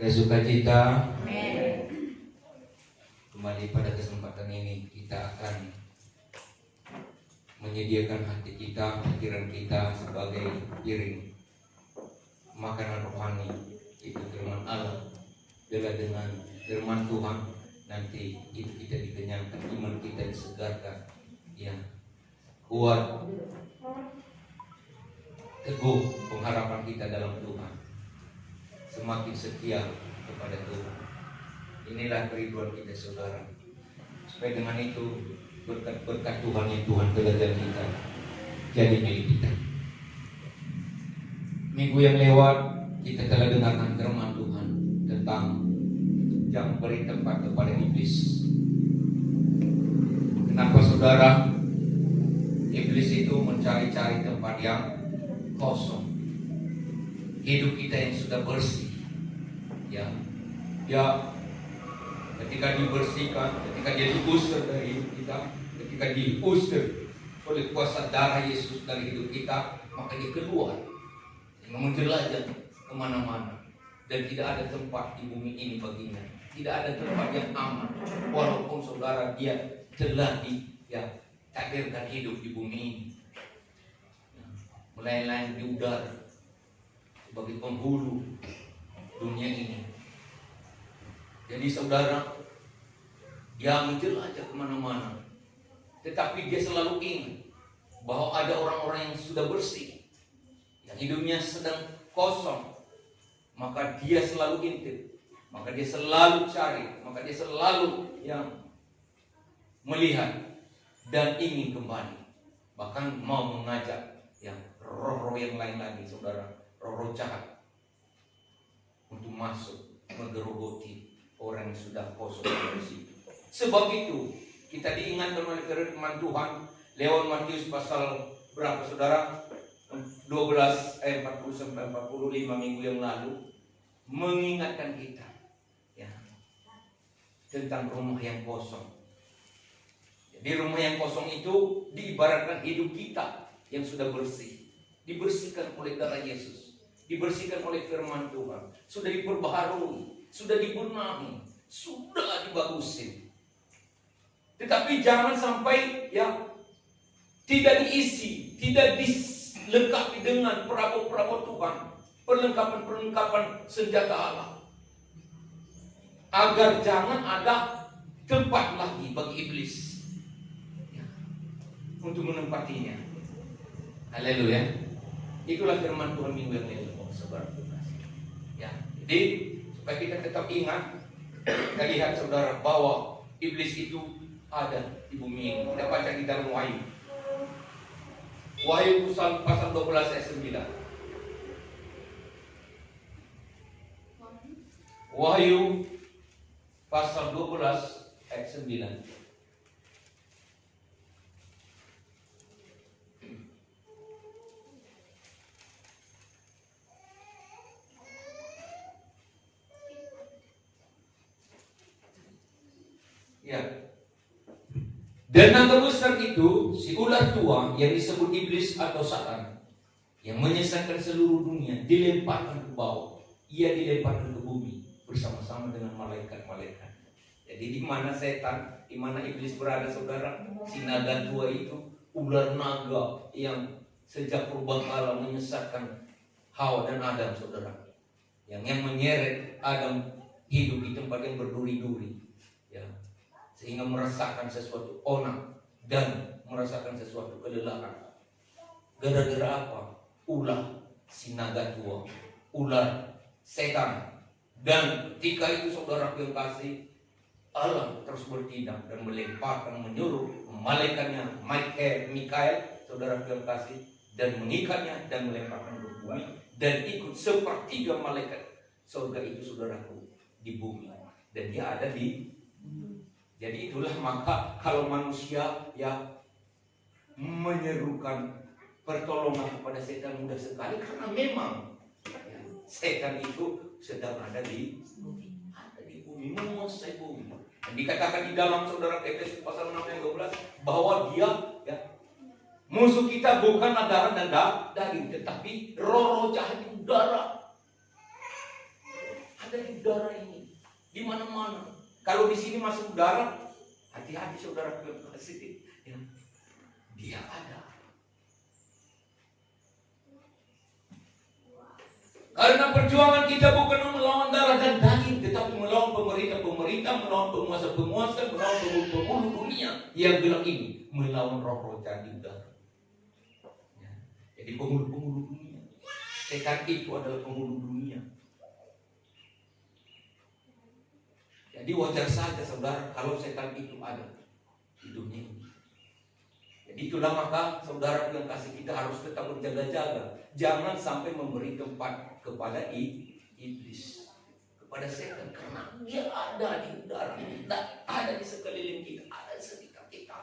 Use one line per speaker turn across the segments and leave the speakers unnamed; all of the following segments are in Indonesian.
Ada sukacita. Kembali pada kesempatan ini kita akan menyediakan hati kita, pikiran kita sebagai piring makanan rohani, itu firman Allah. Dengan firman Tuhan nanti itu kita dikenyangkan, iman kita disegarkan, ya, kuat, teguh pengharapan kita dalam Tuhan, semakin setia kepada Tuhan. Inilah kerinduan kita, saudara, supaya dengan itu berkat-berkat Tuhan yang Tuhan berikan kita jadi milik kita. Minggu yang lewat kita telah dengarkan firman Tuhan tentang jangan beri tempat kepada iblis. Kenapa, saudara? Iblis itu mencari-cari tempat yang kosong. Hidup kita yang sudah bersih, ya, ketika dibersihkan, ketika dia diusir dari hidup kita, ketika diusir oleh kuasa darah Yesus dari hidup kita, maka dia keluar, menjelajah kemana-mana, dan tidak ada tempat di bumi ini baginya. Tidak ada tempat yang aman, walaupun saudara dia telah takdirkan hidup di bumi ini, melayang-layang di udara sebagai penghulu dunia ini. Jadi saudara, dia menjelajah kemana-mana, tetapi dia selalu ingat bahwa ada orang-orang yang sudah bersih, yang hidupnya sedang kosong. Maka dia selalu intip, maka dia selalu cari, maka dia selalu yang melihat dan ingin kembali, bahkan mau mengajak yang roh-roh yang lain lagi, saudara, roh-roh jahat, untuk masuk menggerogoti orang yang sudah kosong dari situ. Sebab itu kita diingatkan oleh firman Tuhan lewat Matius pasal berapa, saudara? 12 ayat 40 sampai 45 minggu yang lalu, mengingatkan kita, ya, tentang rumah yang kosong. Jadi rumah yang kosong itu diibaratkan hidup kita yang sudah bersih, dibersihkan oleh darah Yesus, dibersihkan oleh firman Tuhan, sudah diperbaharui, sudah dibenahi, sudah dibagusin. Tetapi jangan sampai tidak diisi, tidak dilengkapi dengan perabot-perabot Tuhan, perlengkapan-perlengkapan senjata Allah, agar jangan ada tempat lagi bagi iblis untuk menempatinya. Haleluya. Itulah firman Tuhan minggu yang lalu, saudara. Ya, jadi supaya kita tetap ingat, kita lihat, saudara, bahwa iblis itu ada di bumi ini. Kita baca di dalam Wahyu. Wahyu pasal 12 ayat 9. Wahyu pasal 12 ayat 9. Ya. Dan naga besar itu, si ular tua yang disebut iblis atau Satan, yang menyesatkan seluruh dunia, dilemparkan ke bawah. Ia dilemparkan ke bumi bersama-sama dengan malaikat-malaikat. Jadi di mana setan, di mana iblis berada, saudara? Si naga tua itu, ular naga yang sejak purbakala menyesatkan Hawa dan Adam, saudara. Yang menyeret Adam hidup di tempat yang berduri-duri, ya, sehingga merasakan sesuatu onak dan merasakan sesuatu kelelahan. Gara-gara apa? Ulah si naga tua, ular setan. Dan ketika itu, saudara yang kasih, Allah terus bertindak dan melemparkan, menyuruh malaikatnya Mikael, saudara yang kasih, dan mengikatnya dan melemparkan ke bumi, dan ikut sepertiga malaikat surga itu, saudaraku, di bumi, dan dia ada di. Jadi itulah maka kalau manusia menyerukan pertolongan kepada setan mudah sekali, karena memang setan itu sedang ada di bumi, menguasai bumi. Dan dikatakan di dalam, saudara, Efesus pasal 6 ayat 12 bahwa dia, musuh kita bukan darah dan daging, tetapi roh-roh jahat di udara. ada di udara ini, di mana-mana. Kalau di sini masuk udara, hati-hati saudara kasih, ya, dia ada. Karena perjuangan kita bukan melawan darah dan daging, tetapi melawan pemerintah-pemerintah, melawan penguasa-penguasa, melawan penghulu dunia yang bilang ini, melawan roh-roh jahat di udara. Ya. Jadi penghulu-penghulu dunia, setan itu adalah penghulu dunia. Jadi wajar saja saudara kalau setan itu ada di dunia ini. Jadi itulah maka saudara yang kasih kita harus tetap berjaga-jaga. Jangan sampai memberi tempat kepada iblis, kepada setan, karena dia ada di udara, ada di sekeliling kita, ada di sekitar kita.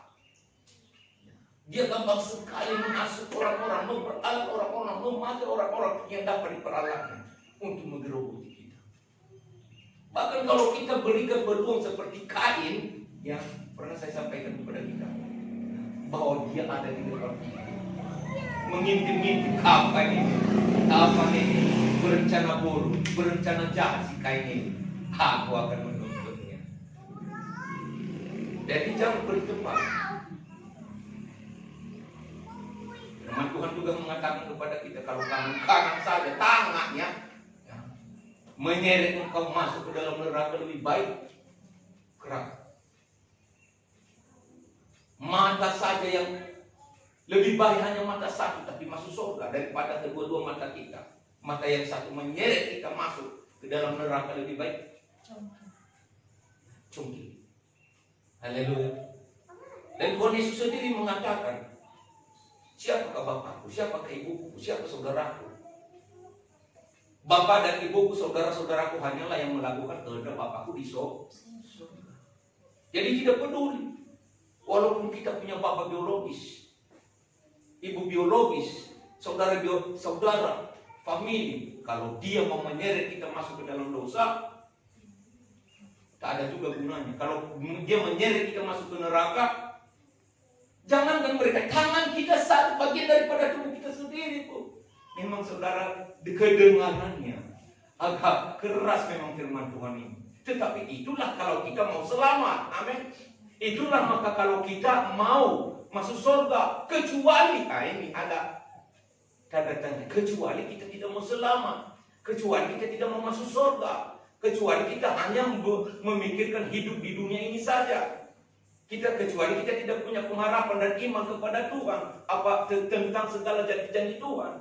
Dia gampang sekali menghasut orang-orang, memperalat orang-orang, memakai orang-orang yang dapat diperalatnya untuk menggerogoti kita. Bahkan kalau kita berikan peluang seperti Kain, yang pernah saya sampaikan kepada kita, bahwa dia ada di depan kita, mengintip-ngintip apa ini, berencana buruk, berencana jahat si Kain ini. Aku akan menuntutnya. Jadi jangan beri tempat. Firman Tuhan juga mengatakan kepada kita, kalau kanan saja tangannya ya, menyeret engkau masuk ke dalam neraka, lebih baik kerak. Mata saja yang lebih baik hanya mata satu tapi masuk surga daripada kedua-dua mata kita. Mata yang satu menyeret kita masuk ke dalam neraka, lebih baik cungkil. Haleluya. Dan Tuhan Yesus sendiri mengatakan, siapakah bapakku, siapakah ibuku, siapa saudaraku? Bapak dan ibuku, saudara-saudaraku hanyalah yang melakukan kehendak Bapakku di surga. Jadi tidak peduli, walaupun kita punya bapak biologis, ibu biologis, saudara, famili, kalau dia mau menyeret kita masuk ke dalam dosa, tak ada juga gunanya. Kalau dia menyeret kita masuk ke neraka, jangankan mereka, tangan kita satu bagian daripada tubuh kita sendiri pun. Memang saudara, kedengarannya agak keras memang firman Tuhan ini. Tetapi itulah kalau kita mau selamat. Amin. Itulah maka kalau kita mau masuk surga, kecuali ini ada tanda tanya, kecuali kita tidak mau selamat, kecuali kita tidak mau masuk surga, kecuali kita hanya memikirkan hidup di dunia ini saja. Kecuali kita tidak punya pengharapan dan iman kepada Tuhan, tentang segala janji-janji Tuhan.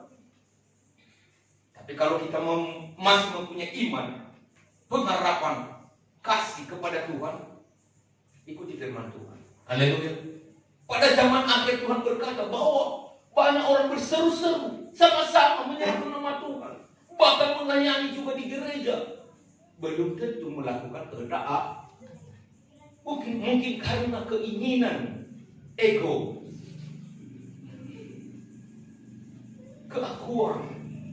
Tapi kalau kita masih mempunyai iman, pengharapan, kasih kepada Tuhan, ikuti firman Tuhan. Haleluya. Pada zaman akhir Tuhan berkata bahwa banyak orang berseru-seru sama-sama menyeru nama Tuhan, bahkan melayani juga di gereja, belum tentu melakukan kehendak Allah. Mungkin karena keinginan, ego, keakuan,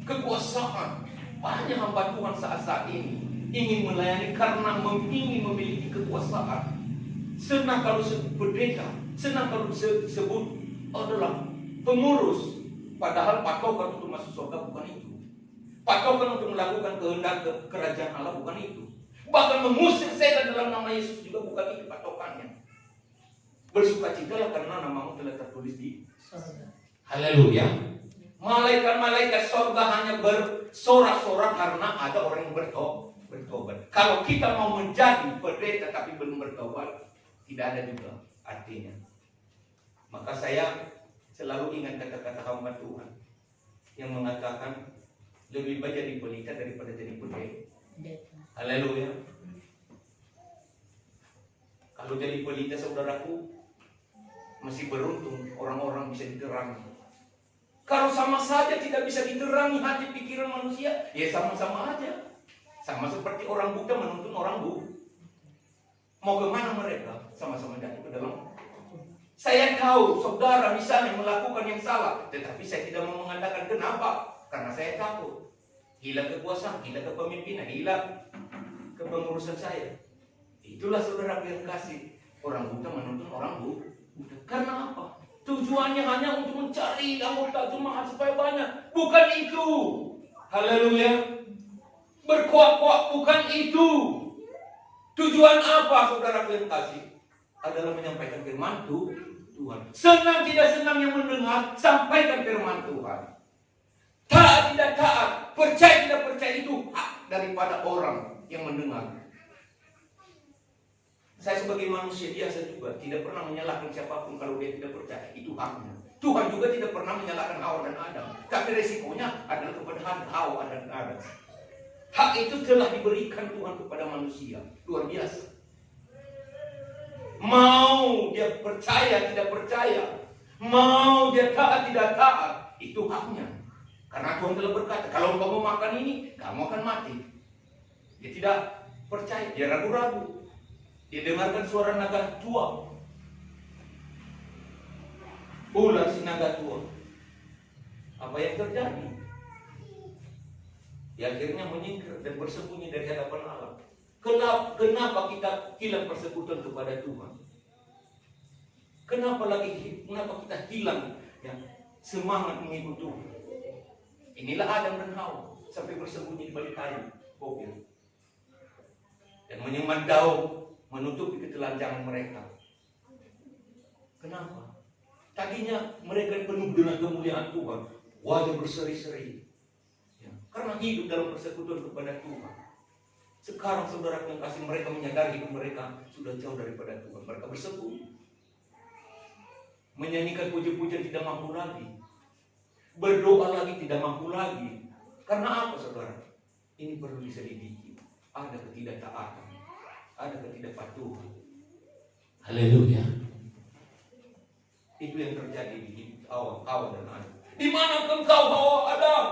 kekuasaan. Banyak hamba Tuhan saat ini ingin melayani karena ingin memiliki kekuasaan. Senang kalau sebut pendeta, senang kalau disebut adalah pengurus. Padahal patokan untuk masuk surga bukan itu. Patokan untuk melakukan kehendak kerajaan Allah bukan itu. Bahkan mengusir setan dalam nama Yesus juga bukan itu patokannya. Bersukacitalah karena namamu telah tertulis di surga. Haleluya. Malaikat-malaikat surga hanya bersorak-sorak karena ada orang yang bertobat. Kalau kita mau menjadi pendeta tapi belum bertobat, tidak ada juga artinya. Maka saya selalu ingat kata-kata hamba Tuhan yang mengatakan lebih baik jadi pendeta daripada jadi pendeta. Haleluya. Kalau jadi pendeta saudaraku, masih beruntung orang-orang bisa diterangi. Kalau sama saja tidak bisa diterangi hati pikiran manusia, ya sama-sama aja. Sama seperti orang buta menuntun orang buta. Mau kemana mereka? Sama-sama jatuh ke dalam. Saya tahu saudara misalnya melakukan yang salah, tetapi saya tidak mau mengatakan kenapa. Karena saya takut hilang kekuasaan, hilang kepemimpinan, hilang kepengurusan saya. Itulah saudara yang kasih. Orang buta menuntun orang buta. Karena apa? Tujuannya hanya untuk mencari anggota jemaat supaya banyak. Bukan itu. Haleluya. Berkuak-kuak bukan itu. Tujuan apa saudara yang kasih? Adalah menyampaikan firman Tuhan. Senang tidak senang yang mendengar, sampaikan firman Tuhan. Taat tidak taat, percaya tidak percaya, itu hak daripada orang yang mendengar. Saya sebagai manusia biasa juga tidak pernah menyalahkan siapapun kalau dia tidak percaya, itu haknya. Tuhan juga tidak pernah menyalahkan Hawa dan Adam, tapi resikonya adalah kepada Hawa dan Adam. Hak itu telah diberikan Tuhan kepada manusia. Luar biasa. Mau dia percaya tidak percaya, mau dia taat tidak taat, itu haknya. Karena Tuhan telah berkata, kalau kamu makan ini, kamu akan mati. Dia tidak percaya, dia ragu-ragu. Dia dengarkan suara naga tua. Ular si naga tua. Apa yang terjadi? Dia akhirnya menyingkir dan bersembunyi dari hadapan Allah. Kenapa kita hilang persekutuan kepada Tuhan? Kenapa kita hilang semangat mengikut Tuhan? Inilah Adam dan Hawa sampai bersembunyi di balik kayu bokir dan menyemat daun menutupi ketelanjangan mereka. Kenapa? Tadinya mereka penuh dengan kemuliaan Tuhan, wajah berseri-seri, karena hidup dalam persekutuan kepada Tuhan. Sekarang saudara yang kasih, mereka menyadari hidup mereka sudah jauh daripada Tuhan. Mereka bersembunyi, menyanyikan puji-pujian tidak mampu lagi, berdoa lagi tidak mampu lagi. Karena apa saudara? Ini perlu diselidiki. Ada ketidaktaatan, ada ketidakpatuhan. Haleluya. Itu yang terjadi di hidup Hawa dan Adam. Di mana engkau Hawa Adam?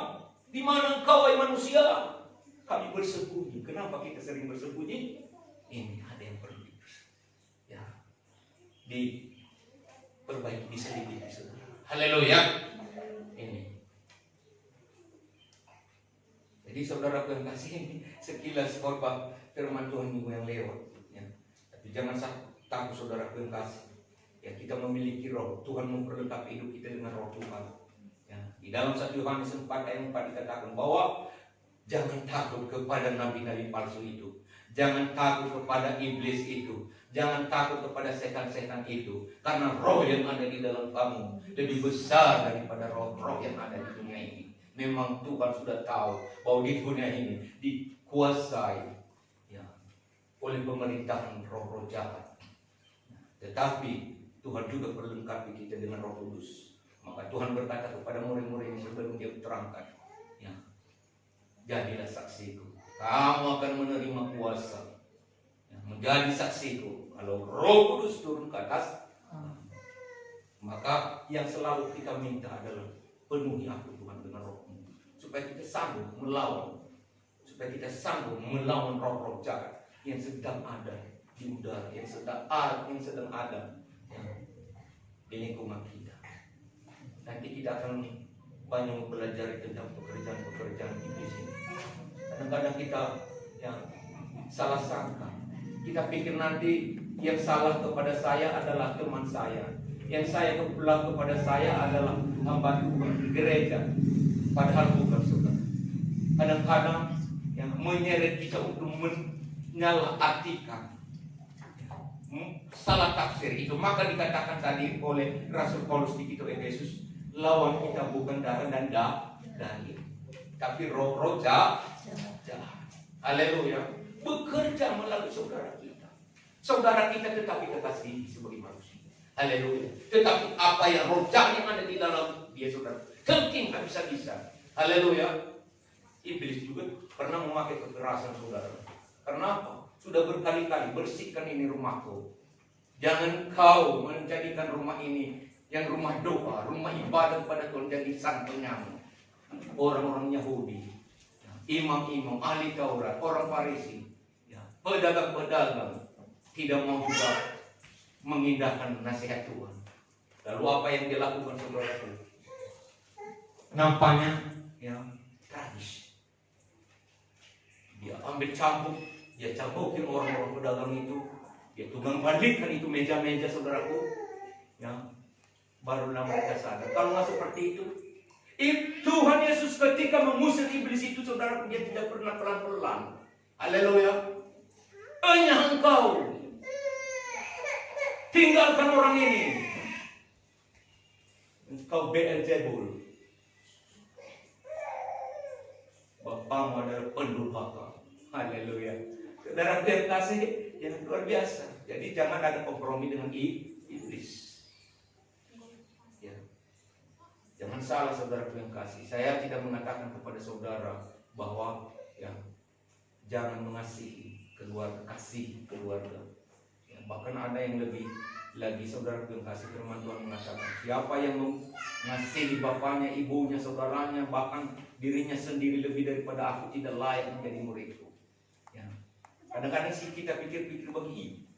Di mana engkau wahai manusia? Kami bersembunyi. Kenapa kita sering bersembunyi? Ini ada yang perlu diperbaiki, diselidiki saudara. Haleluya. Ini. Jadi saudara yang kasih ini sekilas khotbah firman Tuhan minggu yang lewat. Tapi jangan takut saudara yang kasih. Kita memiliki roh. Tuhan memperlengkapi hidup kita dengan roh Tuhan. Di dalam 1 Yohanes 4 ayat 4 dikatakan bahwa jangan takut kepada nabi-nabi palsu itu. Jangan takut kepada iblis itu. Jangan takut kepada setan-setan itu. Karena roh yang ada di dalam kamu lebih besar daripada roh-roh yang ada di dunia ini. Memang Tuhan sudah tahu bahwa di dunia ini dikuasai oleh pemerintahan roh-roh jahat. Tetapi Tuhan juga perlengkapi kita dengan Roh Kudus. Maka Tuhan berkata kepada murid-murid sebelum dia terangkan, jadilah saksiku. Kamu akan menerima kuasa menjadi saksiku. Kalau Roh Kudus turun ke atas, maka yang selalu kita minta adalah penuhi aku Tuhan dengan Roh-Mu, supaya kita sanggup melawan, roh-roh jahat yang sedang ada di udara, yang sedang ada di lingkungan kita. Nanti kita akan banyak mempelajari tentang pekerjaan iblis ini. Kadang-kadang kita salah sangka. Kita pikir nanti yang salah kepada saya adalah teman saya, yang saya kepada saya adalah hamba Tuhan di gereja. Padahal bukan saudara. Kadang-kadang yang menyeret kita untuk menyalahartikan, salah tafsir itu. Maka dikatakan tadi oleh Rasul Paulus di kitab Efesus, lawan kita bukan darah dan daging, tapi roh-roh jahat. Haleluya. Bekerja melalui saudara kita. Saudara kita tetapi kekasih sebagai manusia. Haleluya. Tetapi apa yang roh jahat yang ada di dalam dia saudara, mungkin tak bisa. Haleluya. Iblis juga pernah memakai kekerasan saudara. Karena apa? Sudah berkali-kali, bersihkan ini rumahku. Jangan kau menjadikan rumah ini yang rumah doa, rumah ibadah kepada Tuhan, jadi santunyamu. Orang-orang Yahudi, imam-imam, ahli Taurat, orang Farisi, pedagang-pedagang tidak mau juga mengindahkan nasihat Tuhan. Lalu apa yang dilakukan saudaraku? Nampaknya tragis. Dia ambil cambuk, dia cambukin orang-orang pedagang itu, dia tukang balikkan itu meja-meja saudaraku, barulah mereka sadar. Kalau nggak seperti itu, Tuhan Yesus ketika mengusir iblis itu, saudara, dia tidak pernah pelan-pelan. Haleluya. Hanya engkau tinggalkan orang ini. Engkau Beelzebul. Bapamu adalah pendurhaka. Haleluya. Saudara kasih yang luar biasa. Jadi jangan ada kompromi dengan iblis. Ya. Jangan salah, saudara yang kasih. Saya tidak mengatakan kepada saudara bahwa ya, jangan mengasihi keluarga, kasih keluarga. Ya, bahkan ada yang lebih lagi, saudara yang kasih, firman Tuhan mengatakan, siapa yang mengasihi bapaknya, ibunya, saudaranya, bahkan dirinya sendiri lebih daripada aku, tidak layak menjadi muridku. Ya. Kadang-kadang sih kita pikir-pikir begini.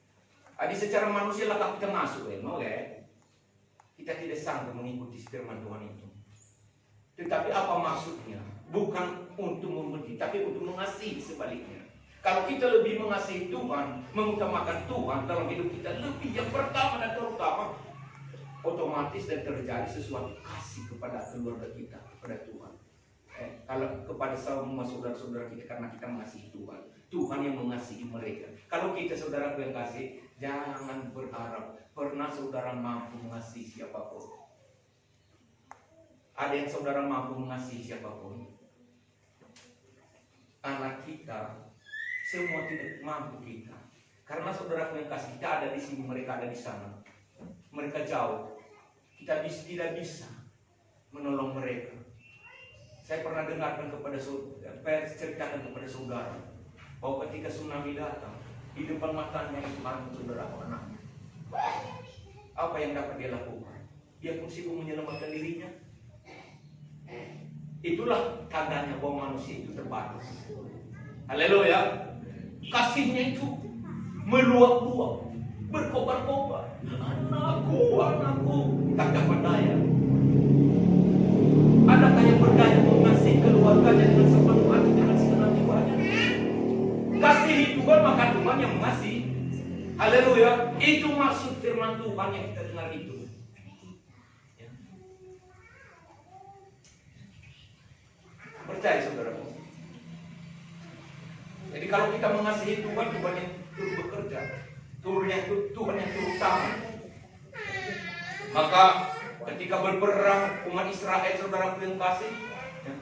Adi secara manusia lah kita masuk, kita tidak sanggup mengikuti firman Tuhan itu. Tetapi apa maksudnya? Bukan untuk membenci, tapi untuk mengasihi sebaliknya. Kalau kita lebih mengasihi Tuhan, mengutamakan Tuhan dalam hidup kita lebih, yang pertama dan terutama, otomatis dan terjadi sesuatu kasih kepada keluarga kita, kepada Tuhan. Kalau kepada semua saudara-saudara kita, karena kita mengasihi Tuhan, Tuhan yang mengasihi mereka. Kalau kita, saudara yang kasih, jangan berharap pernah saudara mampu mengasihi siapapun. Ada yang saudara mampu mengasihi siapapun. Anak kita semua tidak mampu kita. Karena saudara yang kasih, kita ada di sini, mereka ada di sana. Mereka jauh. Kita tidak bisa menolong mereka. Saya pernah dengarkan kepada saudara, ceritakan kepada saudara, bahwa ketika tsunami datang, di depan matanya itu harus saudara anaknya. Apa yang dapat dia lakukan? Dia pun sibuk menyelamatkan dirinya. Itulah tandanya bahwa manusia itu terbatas. Haleluya. Kasihnya itu meluap-luap, berkobar-kobar. Anakku, tak dapat daya. Adakah yang berdaya mengasihi keluarganya dengan sepenuh hati, dengan segenap jiwanya? Kasihi Tuhan, maka Tuhan yang mengasihi. Haleluya. Itu maksud firman Tuhan yang kita dengar itu. Ya. Percaya saudara. Jadi kalau kita mengasihi Tuhan, Tuhan yang turut bekerja, Tuhan yang turut tangan. Maka ketika berperang umat Israel, saudara yang kasih, ya,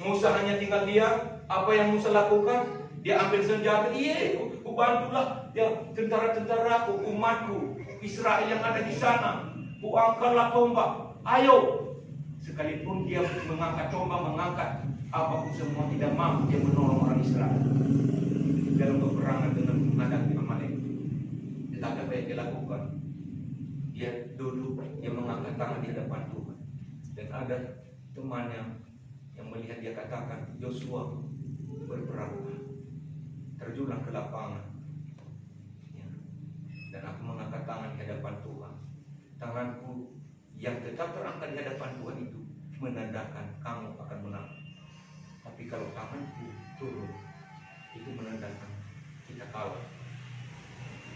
Musa hanya tinggal diam. Apa yang Musa lakukan? Dia ambil senjata. Bantulah ya tentara-tentaraku, umatku Israel yang ada di sana. Angkatlah tombak. Ayo. Sekalipun dia mengangkat tombak, mengangkat apapun semua, tidak mampu dia menolong orang Israel dalam peperangan dengan menghadapi Amalek. Tetapi apa yang dia lakukan? Dia duduk, dia mengangkat tangan di hadapan Tuhan. Dan ada temannya yang melihat, dia katakan, Yosua, berperanglah, terjunlah ke lapangan. Ya. Dan aku mengangkat tangan di hadapan Tuhan. Tanganku yang tetap terangkat di hadapan Tuhan itu menandakan kamu akan menang. Tapi kalau tanganku turun, itu menandakan kita kalah.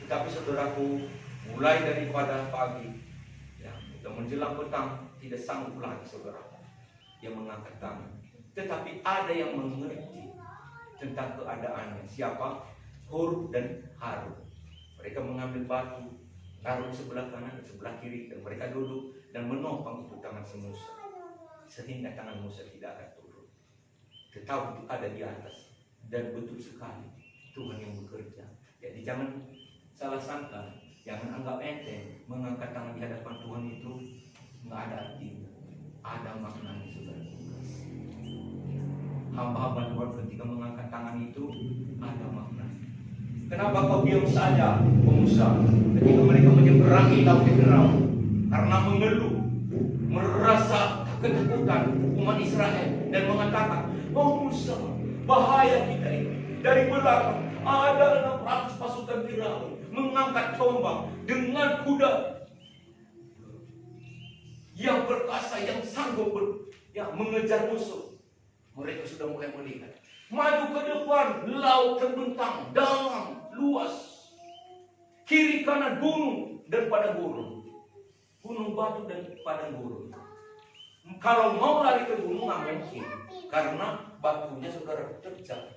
Tetapi saudaraku, mulai daripada pagi, ya, menjelang petang, tidak sanggup lagi saudara yang mengangkat tangan. Tetapi ada yang mengerti tentang keadaannya. Siapa? Hur dan Harun. Mereka mengambil batu, taruh sebelah kanan dan sebelah kiri, dan mereka duduk dan menopang itu tangan si Musa, sehingga tangan Musa tidak akan turun. Tetapi itu ada di atas, dan betul sekali Tuhan yang bekerja. Jadi jangan salah sangka, jangan anggap enteng mengangkat tangan di hadapan Tuhan itu nggak ada artinya. Ada maknanya, saudara. Hamba-hamba Tuhan ketika mengangkat tangan itu ada maknanya. Kenapa kau diam saja, Musa, ketika mereka menyeberangi laut Firaun? Karena mengeluh, merasa ketakutan umat Israel dan mengatakan, oh Musa, bahaya kita ini. Dari belakang ada 600 pasukan Firaun mengangkat tombak dengan kuda yang perkasa, yang sanggup mengejar musuh. Mereka sudah mulai melihat. Maju ke depan, laut terbentang, dalam, luas. Kiri kanan gunung dan padang gurun. Gunung batu dan padang gurun.
Kalau mau lari ke gunung nggak mungkin, karena batunya saudara terjal.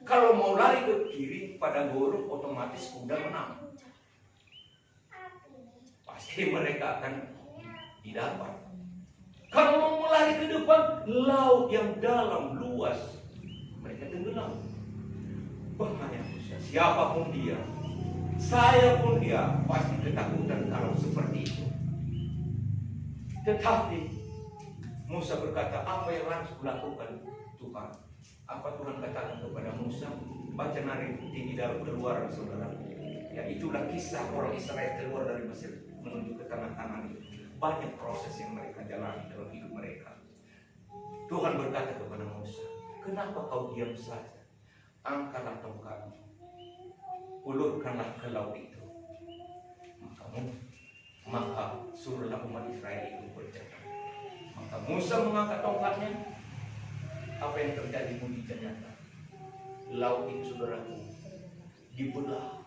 Kalau mau lari ke kiri pada gurun, otomatis kuda menang. Pasti mereka akan didapat. Kalau mau lari ke depan, laut yang dalam luas, mereka tenggelam. Bahaya Musa, siapapun dia, saya pun dia pasti ketakutan kalau seperti itu. Tetapi Musa berkata, apa yang harus kulakukan Tuhan? Apa Tuhan katakan kepada Musa? Baca narasi di dalam Keluaran, saudara. Ya, itulah kisah orang Israel keluar dari Mesir menuju ke tanah Kanaan itu. Banyak proses yang mereka jalani dalam hidup mereka. Tuhan berkata kepada Musa, kenapa kau diam saja? Angkatlah tongkatmu, ulurkanlah ke laut itu. Maka suruhlah umat Israel itu berjalan. Maka Musa mengangkat tongkatnya. Apa yang terjadi mujizat nyata? Laut itu, saudaraku, dibelah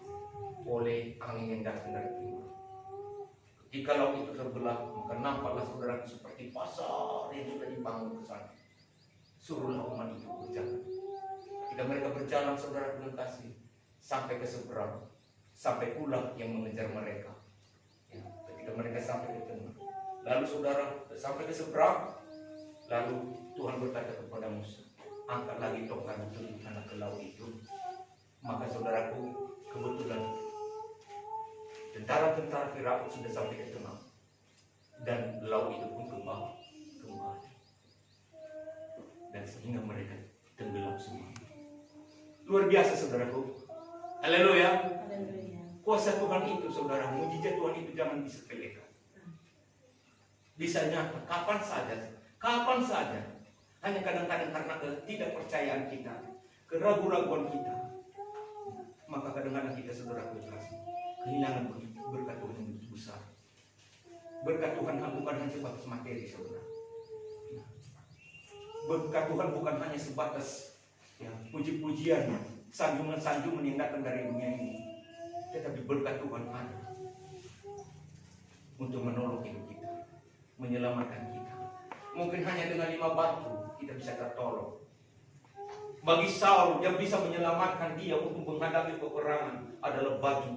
oleh angin yang datang dari timur. Jika laut itu terbelah, maka nampaklah saudaraku seperti pasar yang sudah dibangun ke sana. Suruhlah umat itu berjalan. Ketika mereka berjalan, saudara dengan kasih, sampai ke seberang, sampai ular yang mengejar mereka. Ya, ketika mereka sampai ke tengah, lalu saudara sampai ke seberang, lalu Tuhan berkata kepada Musa, angkat lagi tongkatmu ke laut itu. Maka saudaraku, kebetulan tentara-tentara Firaun sudah sampai ke tengah, dan laut itu pun kembali, dan sehingga mereka tenggelam semua. Luar biasa saudaraku. Haleluya. Kuasa Tuhan itu, saudara, mujizat Tuhan itu jangan disepelekan. Bisa nyata kapan saja. Hanya kadang-kadang karena ketidakpercayaan kita, keraguan-raguan kita, maka kadang-kadang kita, saudara, kehilangan berkat Tuhan yang begitu besar. Berkat Tuhan bukan hanya sebatas materi, saudara. Berkat Tuhan bukan hanya sebatas puji-pujian, sanjungan-sanjungan yang datang dari dunia ini. Tetapi berkat Tuhan ada untuk menolong hidup kita, menyelamatkan kita. Mungkin hanya dengan 5 batu kita bisa tertolong. Bagi Saul yang bisa menyelamatkan dia untuk menghadapi peperangan adalah baju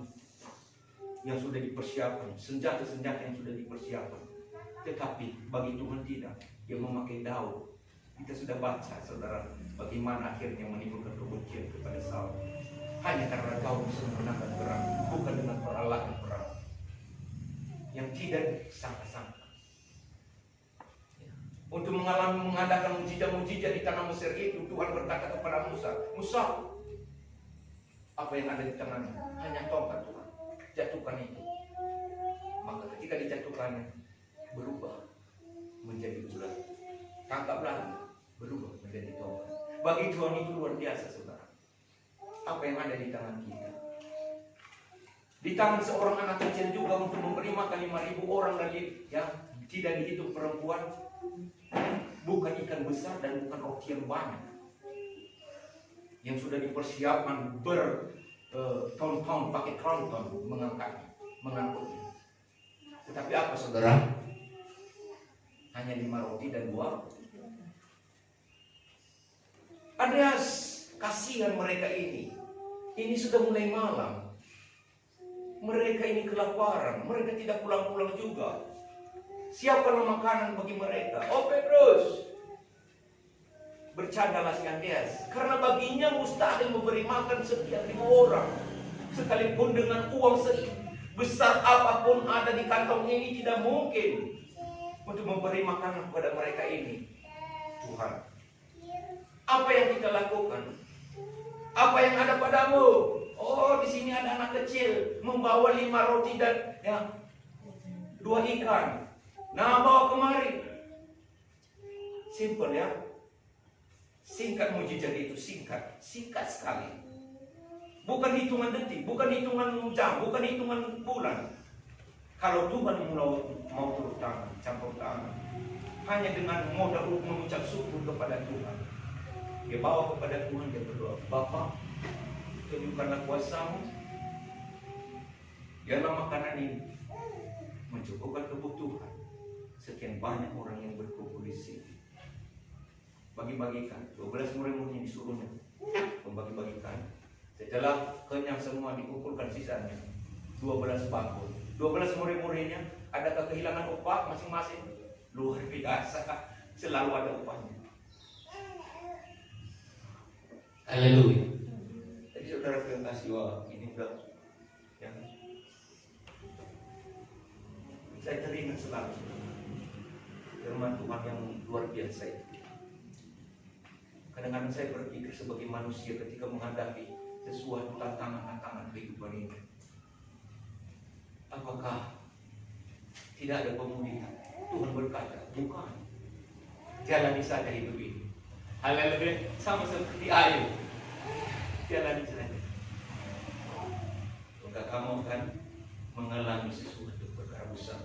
yang sudah dipersiapkan, senjata-senjata yang sudah dipersiapkan. Tetapi bagi Tuhan tidak, dia memakai daun. Kita sudah baca, saudara, bagaimana akhirnya menimbulkan kebencian kepada Saul. Hanya karena kau bisa memenangkan perang, bukan dengan peralatan perang yang tidak sangka-sangka. Untuk mengadakan mujizat-mujizat di tanah Mesir itu, Tuhan berkata kepada Musa, Musa, apa yang ada di tanganmu? Hanya tongkat Tuhan, jatuhkan itu. Maka ketika dijatuhkannya, berubah menjadi ular. Tangkap lagi, berubah menjadi tongkat. Bagi Tuhan itu luar biasa, saudara. Apa yang ada di tangan kita? Di tangan seorang anak kecil juga untuk memberi makan 5.000 orang dari yang tidak dihitung perempuan. Bukan ikan besar dan bukan roti yang banyak yang sudah dipersiapkan bertahun-tahun pakai tronton mengangkutnya. Tetapi apa, saudara? Hanya 5 roti dan 2. Ada kasihan mereka ini. Ini sudah mulai malam. Mereka ini kelaparan. Mereka tidak pulang-pulang juga. Siapkanlah makanan bagi mereka. Oh Petrus, bercandalah si Andreas, karena baginya mustahil memberi makan setiap 5 orang, sekalipun dengan uang sebesar apapun ada di kantong ini, tidak mungkin untuk memberi makanan kepada mereka ini. Tuhan, apa yang kita lakukan? Apa yang ada padamu? Oh, di sini ada anak kecil membawa 5 roti dan 2 ikan. Nah, bawa kemari. Simple ya. Singkat mujizat itu, singkat sekali. Bukan hitungan detik, bukan hitungan jam, bukan hitungan bulan. Kalau Tuhan mau turun tangan, campur tangan, hanya dengan modal mengucap syukur kepada Tuhan, dia bawa kepada Tuhan, dia berdoa, Bapa, tunjukkanlah kuasa-Mu, biarlah makanan ini mencukupkan kebutuhan sekian banyak orang yang berkumpul di sini. Bagi-bagikan, 12 murid-muridnya disuruhnya membagi-bagikan. Setelah kenyang semua dikumpulkan sisanya 12 bakul. 12 murid-muridnya, adakah kehilangan upah masing-masing? Luar biasa, selalu ada upahnya.
Haleluya.
Jadi saudara yang kasih, wah ini udah ya. Saya teringat selalu firman Tuhan yang luar biasa itu. Kadang-kadang saya berpikir sebagai manusia ketika menghadapi sesuatu tantangan-tantangan kehidupan ini, apakah tidak ada pemulihan? Tuhan berkata, bukan, jalani saja hidup ini. Haleluya, sama seperti Ayub, jalani saja. Maka kamu akan mengalami sesuatu perkara besar.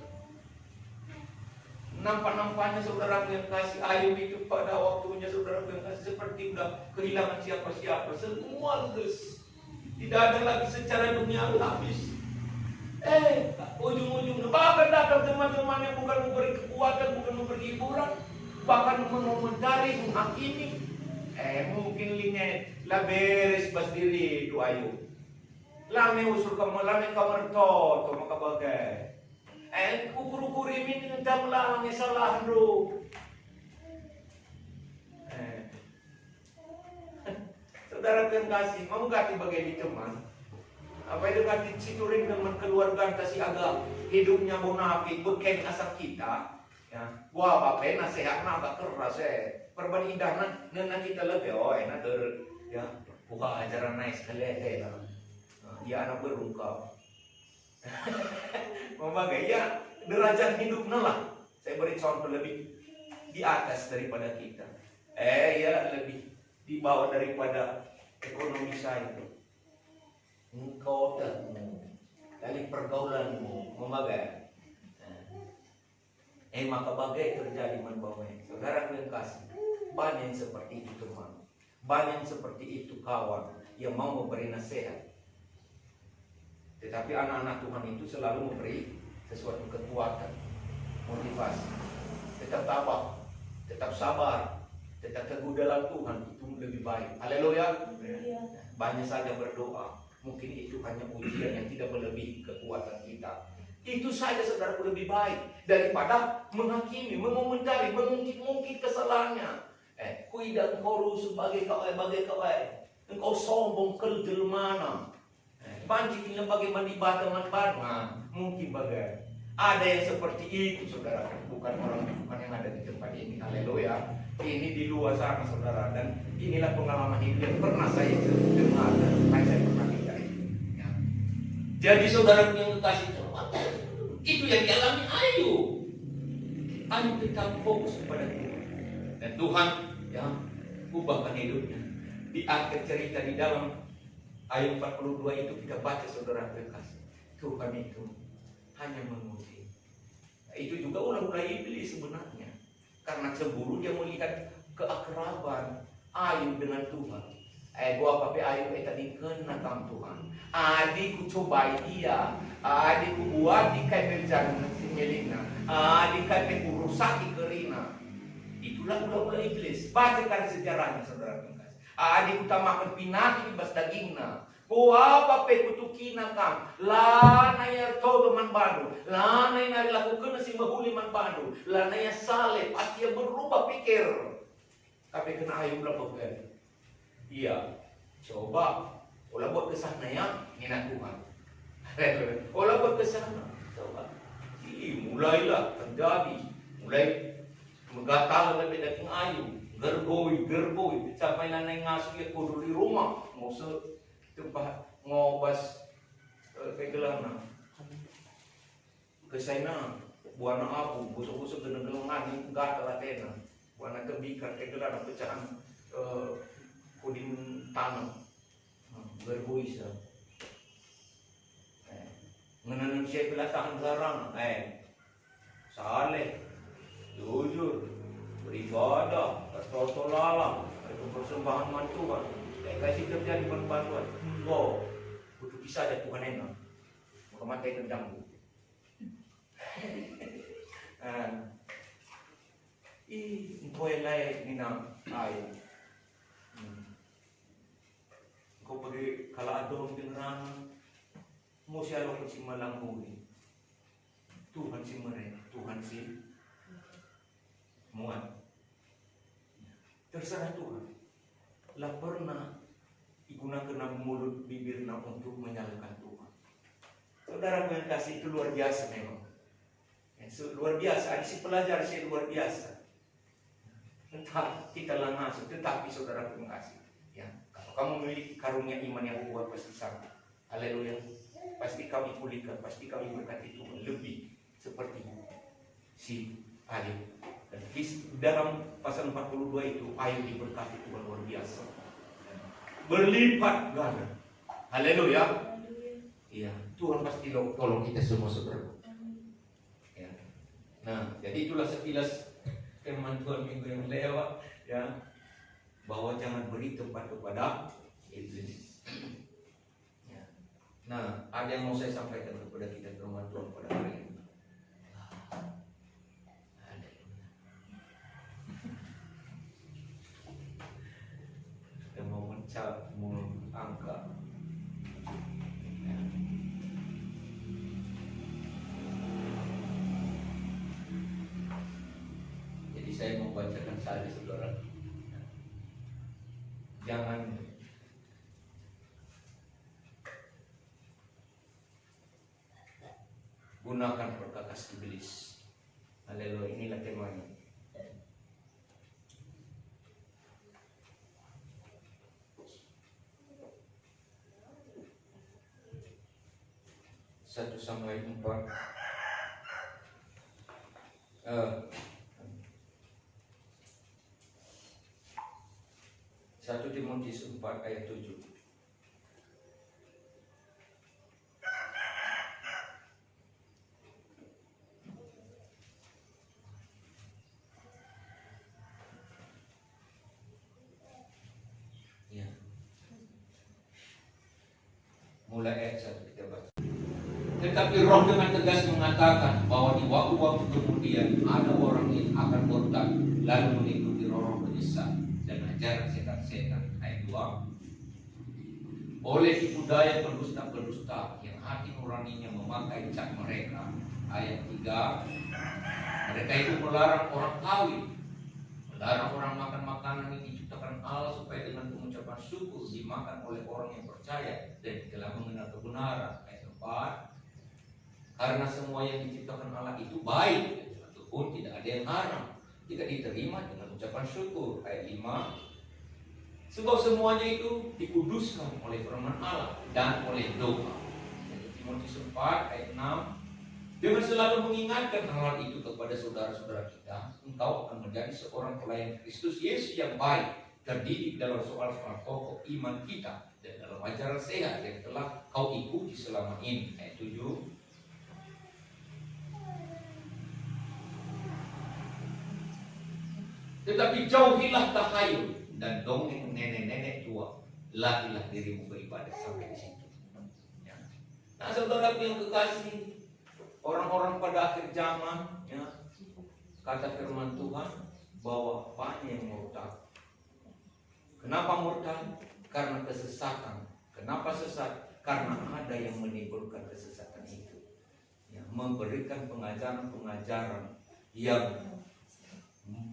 Nampak-nampaknya saudara yang kasih Ayub itu pada waktunya saudara yang kasih seperti udah kehilangan siapa-siapa, semua ludes, tidak ada lagi secara dunia habis. Ujung-ujungnya bahkan datang teman-teman yang bukan memberi kekuatan, bukan memberi hiburan, bahkan mengomentari, menghakimi. Mungkin linya lah beres pas diri itu Ayub. Lame usul kamu, lame kamar to maka bagai. Ukur-ukur ini ngendam lang salah bro. Saudara yang kasih, mau ganti bagai teman. Apa itu ganti situring dengan keluarga kasih agak hidupnya munafik, bukan asal kita. Ya, wah bapak nasihat agak keras Perbanding indah nana kita lebih enak ya, buka ajaran nice kali lah. Ya anak berungkap. Memakai ya derajat hidupnya lah. Saya beri contoh lebih di atas daripada kita. Ya lebih di bawah daripada ekonomi saya. Engkau datang dari pergaulanmu memakai. Maka bagai terjadi menbawai. Saudara yang kasih, banyak yang seperti itu teman, banyak yang seperti itu kawan yang mau memberi nasihat. Tetapi anak-anak Tuhan itu selalu memberi sesuatu kekuatan, motivasi. Tetap tabah, tetap sabar, tetap teguh dalam Tuhan, itu lebih baik. Haleluya. Banyak saja berdoa, mungkin itu hanya ujian yang tidak melebihi kekuatan kita. Itu saja saudara lebih baik daripada menghakimi, mengomentari, mengungkit-ungkit kesalahannya. Kuidak engkau sebagai kau, engkau sombong kejelmana. Banci tinggal bagaimana di batang-batang, mungkin bagai ada yang seperti itu saudara, bukan yang ada di tempat ini. Haleluya. Ini di luar sana saudara, dan inilah pengalaman hidup yang pernah saya dengar dan saya pernah lihat. Ya. Jadi saudara yang kasih itu yang dialami Ayub. Ayub tetap fokus kepada Tuhan, dan Tuhan ya ubahkan hidupnya. Di akhir cerita di dalam Ayub 42 itu kita baca saudara terkasih, Tuhan itu hanya menguji. Itu juga ulah-ulah iblis sebenarnya, karena cemburu dia melihat keakraban Ayub dengan Tuhan. Gua pakai Ayub tadi kena kam Tuhan. Adikku cobai dia, adikku buat dikai berjalan melina, dikai urusaki kerina. Itulah ulah-ulah iblis. Bacakan sejarahnya saudara kasih. Adikku tamakan pinati di bas dagingna. Gua pakai kutukina kam. Lana ya todo man bando. Lana yang dilakukan si mahuli man bando. Lana ya saleh pasti yang berubah pikir. Tapi kena Ayub lah pakai. Iya, coba olah buat kesana ya, minat Tuhan. Olah buat kesana, coba. Mulailah terjadi, mulai menggatal lebih daging Ayub, gergoi, sampai nanai ngasuh ya kudu di rumah, mau tempat ngobas kegelana, kesana, buana abu, busuk-busuk geneng-genengan, gatal atena, buana kebikan kegelana pecahan. Kudin tanam berbuisa menanam siya pelatakan garang saleh jujur beribadah bertolak itu persembahan mantuan kasih terjadi bantuan butuh kisah ada Tuhan enak maka matai tendangku Engkau elai nina ay. Engkau pergi kalau adon dengan mo siya lo si malangbuhi. Tuhan si mereka, Tuhan si muat. Terserah Tuhan. Lah pernah digunakan mulut bibirna untuk menyalahkan Tuhan. Saudara yang kasih itu luar biasa memang. Luar biasa, ada si pelajar si luar biasa. Entah kita lah masuk, tetapi saudara terima kasih. Ya, kalau kamu memiliki karunia iman yang kuat pasti sama. Haleluya. Pasti kami pulihkan, pasti kami berkati Tuhan lebih seperti si Ayub. Dan dalam pasal 42 itu Ayub diberkati Tuhan luar biasa. Berlipat ganda. Haleluya. Iya, Tuhan pasti tolong kita semua saudara. Ya. Nah, jadi itulah sekilas firman Tuhan minggu yang lewat, ya, bahwa jangan beri tempat kepada iblis. Ya. Nah, ada yang mau saya sampaikan kepada kita firman Tuhan pada hari ini. Yang mau mencap, mengangkat. Ya. Jadi saya mau bacakan saja saudara. Jangan gunakan perkakas iblis. Haleluya, inilah temanya. Satu Samuel 4 1 Timotius 4 ayat 7. Ya. Mulai ayat 1 kita baca. Tetapi Roh dengan tegas mengatakan bahwa di waktu-waktu kemudian ada orang yang akan murtad lalu mengikuti roh-roh penyesat dan ajaran setan-setan. Ayat 2. Oleh tipu daya pendusta-pendusta yang hati nuraninya memakai cat mereka. Ayat 3. Mereka itu melarang orang kawin, melarang orang makan makanan yang diciptakan Allah supaya dengan pengucapan syukur dimakan oleh orang yang percaya dan telah mengenal kebenaran. Ayat 4. Karena semua yang diciptakan Allah itu baik, ataupun tidak ada yang haram, tidak diterima dengan ucapan syukur. Ayat 5. Sebab semuanya itu dikuduskan oleh firman Allah dan oleh doa. Timotius 4 ayat 6. Dengan selalu mengingatkan hal itu kepada saudara-saudara kita, engkau akan menjadi seorang pelayan Kristus Yesus yang baik, terdidik dalam soal-soal pokok iman kita dan dalam ajaran sehat yang telah kau ikuti selama ini. Ayat 7. Tetapi jauhilah tahayul dan dongeng nenek-nenek tua. Latihlah dirimu beribadah sampai di situ. Ya. Nah, saudara yang kekasih, orang-orang pada akhir zaman, ya, kata firman Tuhan bahwa banyak yang murtad. Kenapa murtad? Karena kesesatan. Kenapa sesat? Karena ada yang menimbulkan kesesatan itu. Ya, memberikan pengajaran-pengajaran yang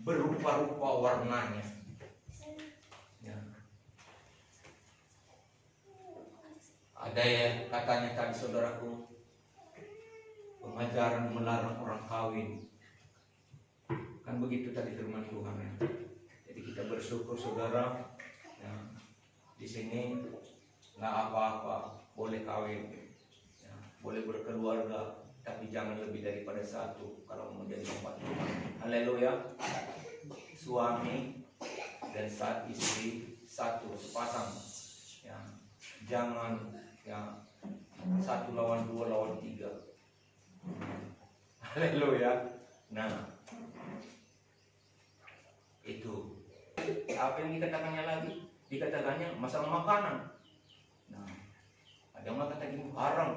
berupa-rupa warnanya. Ya. Ada yang katanya tadi saudaraku, pengajaran melarang orang kawin. Kan begitu tadi firman Tuhan. Ya. Jadi kita bersyukur saudara, ya, di sini nggak apa-apa, boleh kawin, ya, boleh berkeluarga, tapi jangan lebih daripada satu kalau menjadi umat Tuhan. Haleluya. Suami dan saat istri satu sepasang, ya. Jangan, ya, 1 lawan 2 lawan 3. Haleluya. Nah, itu apa yang dikatakannya lagi? Dikatakannya masalah makanan. Nah, ada yang mengatakan haram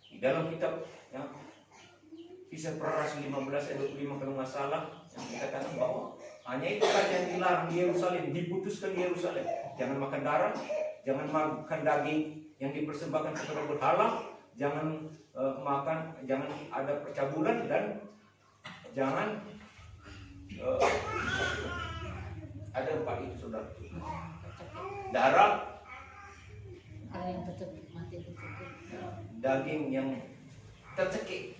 di dalam kitab, ya, Kisah Para Rasul 15 ayat 25 kalau nggak salah, Yang dikatakan bahwa hanya itu saja yang dilarang di Yerusalem, diputuskan di Yerusalem. Jangan makan darah, jangan makan daging yang dipersembahkan kepada berhala, jangan jangan ada percabulan, dan jangan ada 4 itu, saudara. Darah, daging yang tercekik,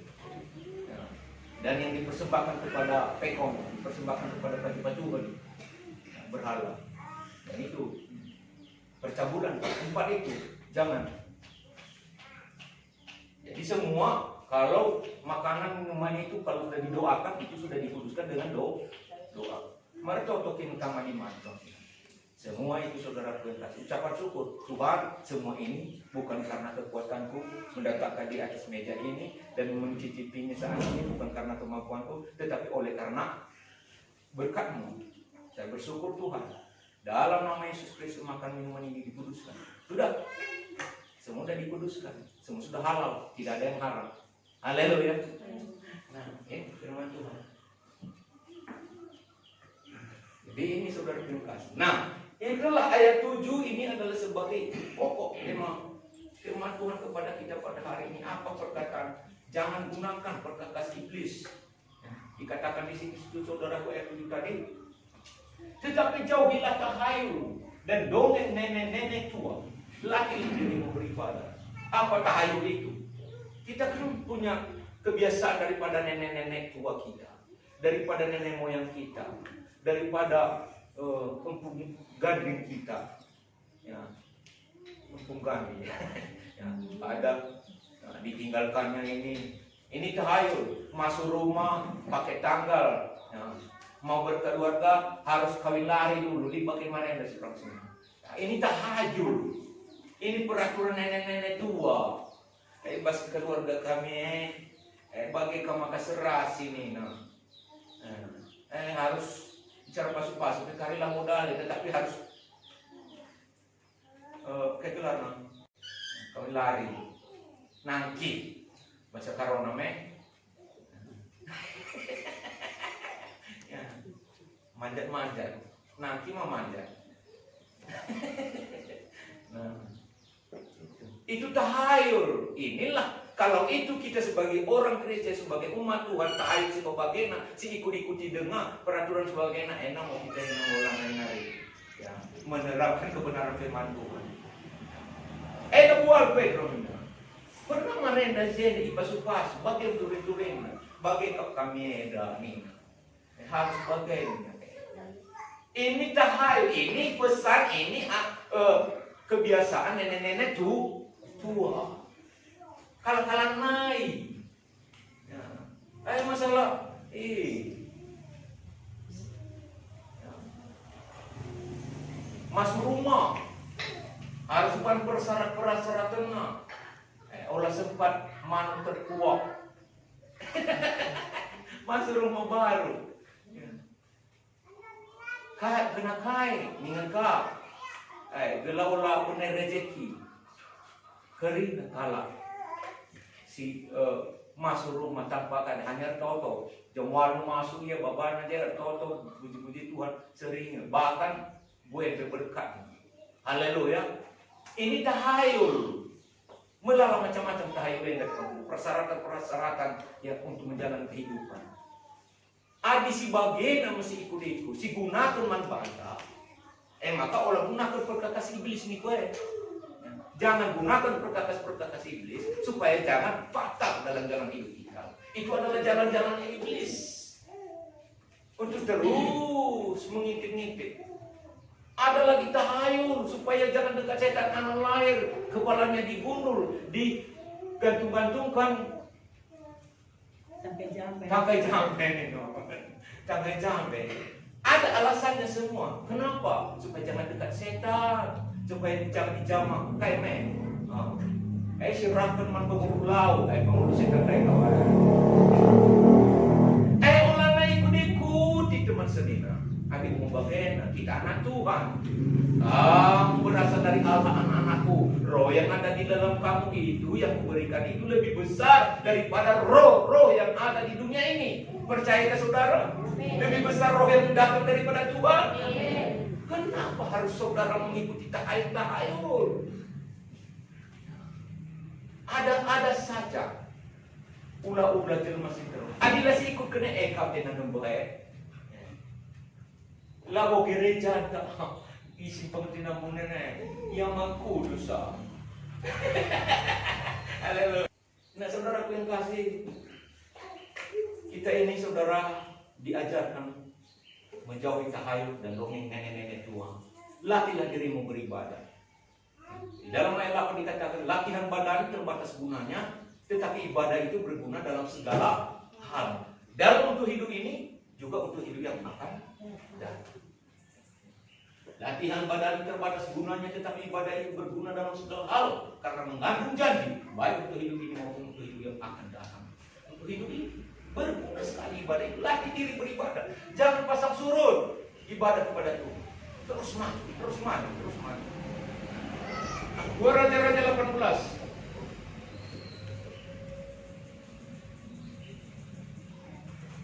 dan yang dipersembahkan kepada pekong, dipersembahkan kepada pacu-pacuan berhala. Dan itu percabulan, 4 itu jangan. Jadi semua, kalau makanan minuman itu kalau sudah didoakan, itu sudah dikuduskan dengan doa. Mari totokin kamar iman. Semua itu saudara kasih ucapan syukur. Tuhan, semua ini bukan karena kekuatanku mendatangkan di atas meja ini dan mencicipinya saat ini, bukan karena kemampuanku, tetapi oleh karena berkat-Mu. Saya bersyukur Tuhan. Dalam nama Yesus Kristus makan minuman ini dikuduskan. Sudah. Semua sudah dikuduskan. Semua sudah halal. Tidak ada yang haram. Haleluya. Nah, ini firman Tuhan. Jadi ini saudara kasih. Nah, itulah ayat 7 ini adalah sebagai pokok firman Tuhan kepada kita pada hari ini. Apa perkataan? Jangan gunakan perkataan iblis. Dikatakan di sini saudaraku ayat 7 tadi. Tetapi jauhilah tahayul dan dongeng nenek-nenek tua. Laki-laki ini beribadah. Apa tahayul itu? Kita kan punya kebiasaan daripada nenek-nenek tua kita, daripada nenek moyang kita, daripada empung gandring kita, ya, empung gandring, ya, ada ditinggalkannya ini tahayul. Masuk rumah pakai tanggal, ya, mau berkeluarga harus kawin lari dulu. Di bagaimana yang seperti ini? Nah, ini tahayul, ini peraturan nenek-nenek tua. Bas keluarga kami, bagi kamu keseras ini, nah, harus bicara pasu-pasu, karilah modal, tetapi harus kegelar, kau lari, nangki, bahasa karona ya, manjat-manjat, nangki mah manjat. Nah, itu tahayul. Inilah kalau itu kita sebagai orang Kristen, sebagai umat Tuhan, tahayul sebagaimana si ikut-ikuti dengar peraturan sebagaimana enak mau kita yang ulang hari, ya, menerapkan kebenaran firman Tuhan. Buat Pedro pernah merenda jadi ipas-upas, bagai turing-turing, bagai kami ada nih, harus bagaimana. Ini tahayul, ini pesan, ini kebiasaan nenek-nenek tua. Kalah-kalah naik. Ya. Masalah masuk rumah harus bukan persyarat-persyarat olah sempat manuk terkuak. Masuk rumah baru. Ya. Kaya kena kai, ningan ka. Gela-olah benar rezeki. Kering kalah. Si masuk rumah tanpa kan hanya toto. Jamuan masuk ya babana aja toto, puji-puji Tuhan sering. Bahkan gue berberkat. Haleluya. Ini tahayul. Melalang macam-macam tahayul yang ada, persyaratan-persyaratan yang untuk menjalani kehidupan. Adi si bagian mesti ikut-ikut, si gunakan manfaat. Maka olah gunakan perkataan iblis ni kue. Jangan gunakan perkataan iblis supaya jangan fatal dalam jalan hidup kita. Itu adalah jalan-jalan iblis untuk terus mengintip-ngintip. Ada lagi tahayul supaya jangan dekat setan, anak lahir kepalanya digundul, digantung-gantungkan tangkai jambe. Ada alasannya semua. Kenapa? Supaya jangan dekat setan, supaya jangan dijamah kayak men. Sirahkan man pengulau, pengurus setan kayak kawan. Ulang ikut-ikuti teman sedina. Adik membagain kita anak Tuhan. Kamu berasal dari Allah, anak-anakku. Roh yang ada di dalam kamu itu, yang kuberikan itu lebih besar daripada roh-roh yang ada di dunia ini. Percayakah saudara? Lebih besar roh yang datang daripada Tuhan. Kenapa harus saudara mengikuti tahayul-tahayul? Ada saja ulah-ulah jelma sinter. Adilah si ikut kena kapten nang bae. Labo gereja tak isi pengertian munene yang aku dosa. Haleluya. Nah, saudaraku yang kasih, kita ini saudara diajarkan menjauhi tahayul dan dongeng nenek-nenek tua. Latihlah dirimu beribadah. Di dalam ayat 8 dikatakan latihan badan terbatas gunanya, tetapi ibadah itu berguna dalam segala hal. Dalam untuk hidup ini juga untuk hidup yang akan datang. Latihan badan terbatas gunanya, tetapi ibadah itu berguna dalam segala hal karena mengandung janji baik untuk hidup ini maupun untuk hidup yang akan datang. Untuk hidup ini berguna sekali ibadah itu. Latih diri beribadah. Jangan pasang surut ibadah kepada Tuhan. Terus maju, terus maju, terus maju. 2 Raja-Raja 18.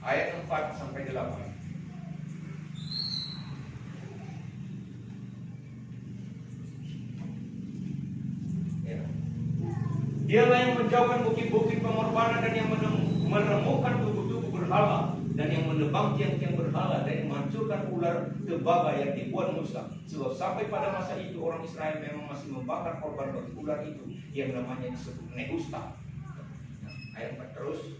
Ayat 4 sampai 8. Dialah yang menjauhkan bukit-bukit pengorbanan dan yang meremukkan tubuh-tubuh berhala dan yang menebang tiang-tiang berhala dan yang menghancurkan ular tembaga yang dibuat Musa. Sebab sampai pada masa itu orang Israel memang masih membakar korban bagi ular itu yang namanya disebut Nehushtan. Ayat 4 terus.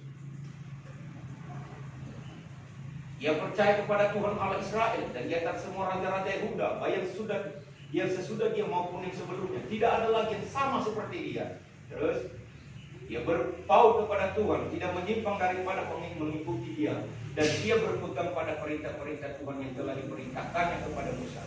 Ia percaya kepada Tuhan Allah Israel dan di atas semua raja-raja Yehuda, baik yang sesudah dia maupun yang sebelumnya. Tidak ada lagi yang sama seperti dia. Terus, dia berpaut kepada Tuhan, tidak menyimpang daripada mengikuti dia. Dan dia berpegang pada perintah-perintah Tuhan yang telah diperintahkannya kepada Musa.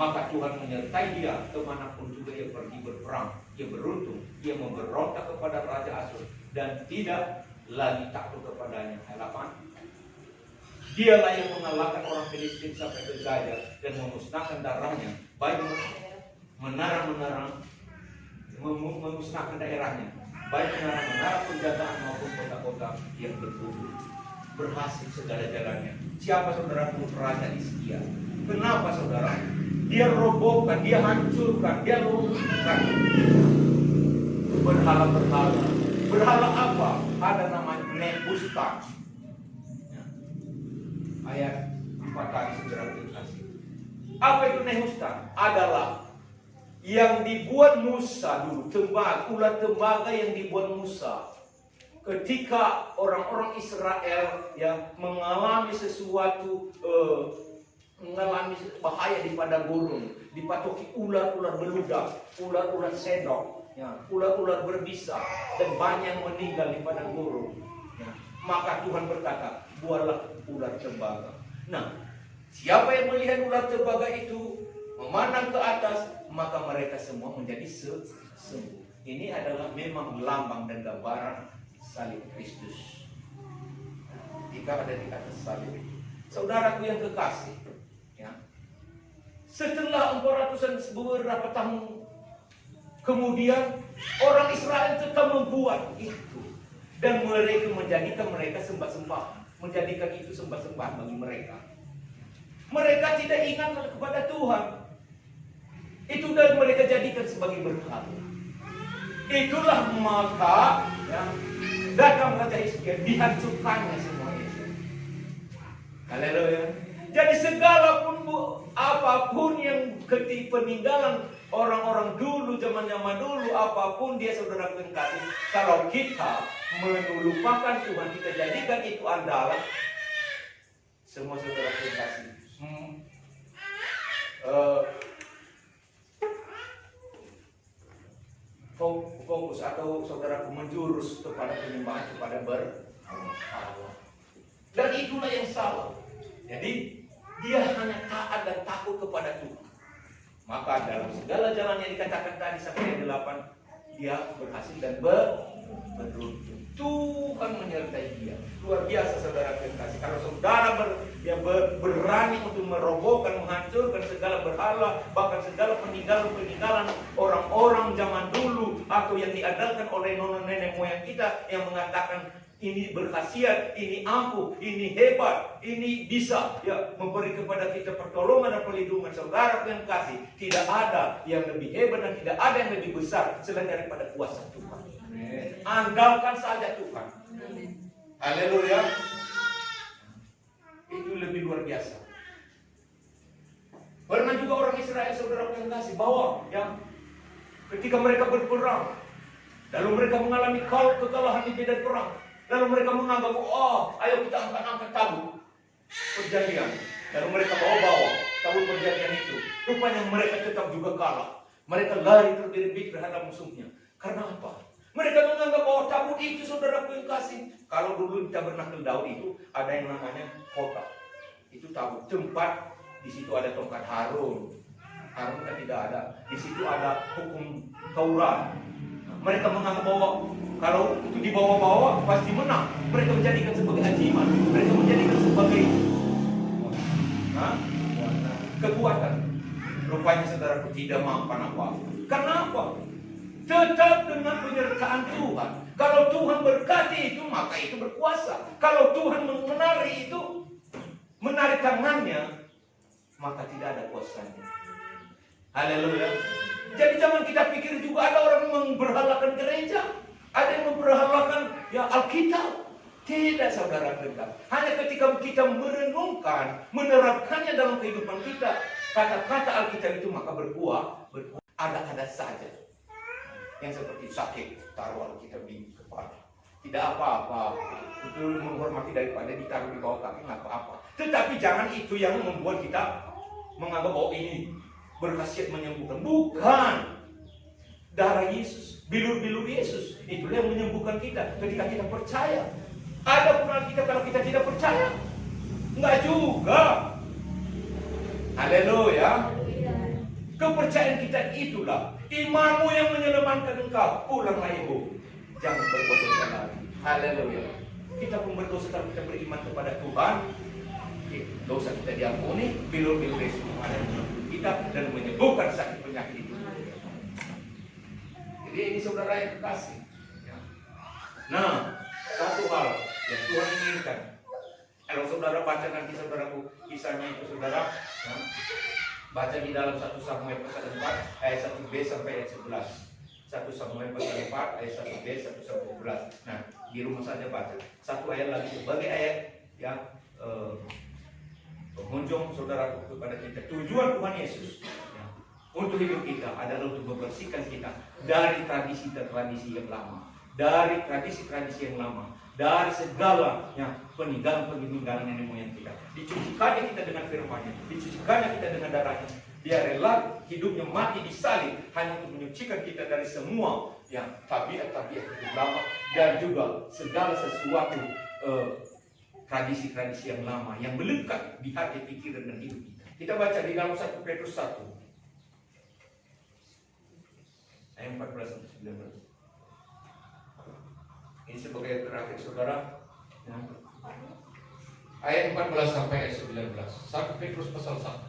Maka Tuhan menyertai dia kemanapun juga dia pergi berperang. Dia beruntung, dia memberontak kepada Raja Asyur dan tidak lagi takut kepadanya. Ayat 8. Dialah yang mengalahkan orang Filistin sampai ke Gaza dan memusnahkan darahnya, baik menara-menara, memusnahkan daerahnya, baik menara-menara penjagaan maupun kota-kota yang berkubu. Berhasil segala jalannya. Siapa saudara Raja Hizkia? Kenapa saudara? Dia robohkan, dia hancurkan, dia lumpuhkan berhala-berhala. Berhala apa? Ada namanya Nehushtan. Ayat 4 tadi saudara kasih. Apa itu Nehushtan? Adalah yang dibuat Musa dulu, ular tembaga yang dibuat Musa. Ketika orang-orang Israel yang mengalami sesuatu, mengalami bahaya di padang gurun, dipatoki ular-ular beludak, ular-ular sedok, ya, ular-ular berbisa, dan banyak yang meninggal di padang gurun. Ya. Maka Tuhan berkata, buatlah ular tembaga. Nah, siapa yang melihat ular tembaga itu memandang ke atas, maka mereka semua menjadi sembuh. Ini adalah memang lambang dan gambaran salib Kristus. Jika ada di atas salib. Saudaraku yang kekasih, ya. Setelah 400 beberapa tahun kemudian, orang Israel tetap membuat itu dan mereka menjadikan mereka sembah-sembahan, menjadikan itu sembah-sembahan bagi mereka. Mereka tidak ingat kepada Tuhan. Itu dan mereka jadikan sebagai berhala. Itulah maka ya, datang Raja Hizkia, dihancurkannya semua itu. Haleluya. Jadi segala pun apapun yang peninggalan orang-orang dulu, zaman-zaman dulu, apapun dia saudara kasih, kalau kita melupakan Tuhan, kita jadikan itu andalan, semua saudara kasih. Fokus atau saudaraku menjurus kepada penyembahan kepada berhala. Dan itulah yang salah. Jadi dia hanya taat dan takut kepada Tuhan. Maka dalam segala jalan yang dikatakan tadi sampai ayat 8, dia berhasil dan beruntung. Tuhan menyertai dia. Luar biasa saudara kasih. Kalau saudara berani untuk merobohkan, menghancurkan segala berhala, bahkan segala peninggalan-peninggalan orang-orang zaman dulu atau yang diandalkan oleh nenek moyang kita yang mengatakan ini berkhasiat, ini ampuh, ini hebat, ini bisa ya memberi kepada kita pertolongan dan perlindungan. Saudara yang kasih, tidak ada yang lebih hebat dan tidak ada yang lebih besar selain daripada kuasa Tuhan. Andalkan saja Tuhan. Haleluya. Itu lebih luar biasa. Pernah juga orang Israel, saudara yang kasih, bahwa ya ketika mereka berperang, lalu mereka mengalami kekalahan di medan perang, lalu mereka menganggap, oh, ayo kita angkat-angkat tabut perjanjian. Lalu mereka bawa-bawa tabut perjanjian itu. Rupanya mereka tetap juga kalah. Mereka lari terbirit-birit terhadap musuhnya. Karena apa? Mereka menganggap bahwa tabut itu, saudara yang kasih, kalau dulu di Tabernakel Daud itu ada yang namanya kota. Itu tabut, tempat, di situ ada tongkat Harun. Harun kan tidak ada. Di situ ada hukum Taurat. Mereka menganggap bahwa kalau itu dibawa-bawa pasti menang. Mereka menjadikan sebagai ajiman. Mereka menjadikan sebagai kekuatan. Rupanya saudaraku tidak mampan apa-apa. Kenapa? Tetap dengan penyertaan Tuhan. Kalau Tuhan berkati itu, maka itu berkuasa. Kalau Tuhan menari itu, menarik tangannya, maka tidak ada kuasanya. Haleluya. Jadi jangan kita pikir juga ada orang yang memberhalakan gereja, ada yang memberhalakan ya Alkitab. Tidak, saudara dekat. Hanya ketika kita merenungkan, menerapkannya dalam kehidupan kita, kata-kata Alkitab itu maka berbuah. Ada saja. Yang seperti sakit, taruh Alkitab di kepala. Tidak apa-apa. Itu menghormati daripada ditaruh di bawah kaki, nggak apa-apa. Tetapi jangan itu yang membuat kita menganggap bahwa ini berkhasiat menyembuhkan. Bukan. Darah Yesus, bilur-bilur Yesus, itulah yang menyembuhkan kita ketika kita percaya. Ada pun kita kalau kita tidak percaya, enggak juga. Haleluya. Kepercayaan kita itulah imanmu yang menyelamatkan engkau. Pulanglah ibu, jangan berbuat dosa lagi. Haleluya. Kita pun berdosa kalau kita beriman kepada Tuhan. Dosa kita diampuni, bilur-bilur Yesus ada di dalam kita dan menyembuhkan sakit penyakit itu. Jadi ini saudara yang kekasih. Nah, satu hal yang Tuhan inginkan. Kalau saudara baca nanti saudaraku kisahnya itu saudara, baca di dalam 1 Samuel pasal 4 ayat 1b sampai ayat 11. 1 Samuel pasal 4 ayat 1b 1 sampai 11. Nah, di rumah saja baca. Satu ayat lagi sebagai ayat yang pengunjung saudaraku kepada kita. Tujuan Tuhan Yesus untuk hidup kita adalah untuk membersihkan kita dari tradisi-tradisi yang lama, dari tradisi-tradisi yang lama, dari segala peninggalan-peninggalan nenek moyang kita. Dicucikannya kita dengan firman-Nya, dicucikannya kita dengan darahnya. Dia rela hidupnya mati disalib hanya untuk menyucikan kita dari semua yang tabiat-tabiat hidup lama dan juga segala sesuatu tradisi-tradisi yang lama yang melekat di hati, pikiran dan hidup kita. Kita baca di dalam 1 Petrus 1 ayat 14 sampai 19. Ini sebagai terakhir saudara.
Ayat 14 sampai ayat 19. 1 Petrus pasal 1.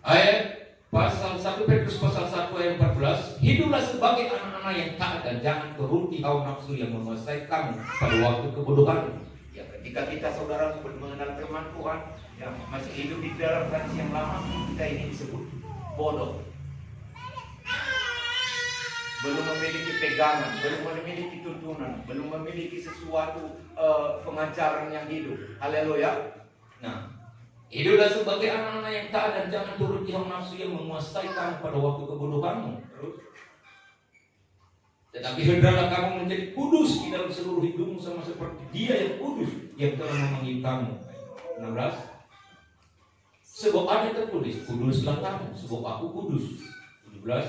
Ayat pasal 1 Petrus pasal 1 ayat 14. Hiduplah sebagai anak-anak yang taat dan jangan turuti hawa nafsu yang menguasai kamu pada waktu kebodohan.
Ya, ketika kita saudara mengenal firman Tuhan, yang masih hidup di dalam tradisi yang lama, kita ini disebut bodoh. Belum memiliki pegangan, belum memiliki tuntunan, belum memiliki sesuatu pengajaran yang hidup. Haleluya.
Nah, hiduplah sebagai anak-anak yang taat dan jangan turuti hawa nafsu yang menguasai kamu pada waktu kebodohanmu. Tetapi hendaklah kamu menjadi kudus di dalam seluruh hidupmu sama seperti Dia yang kudus yang telah memanggil kamu. 16. Sebab ada tertulis, kuduslah kamu, sebab aku kudus. 17.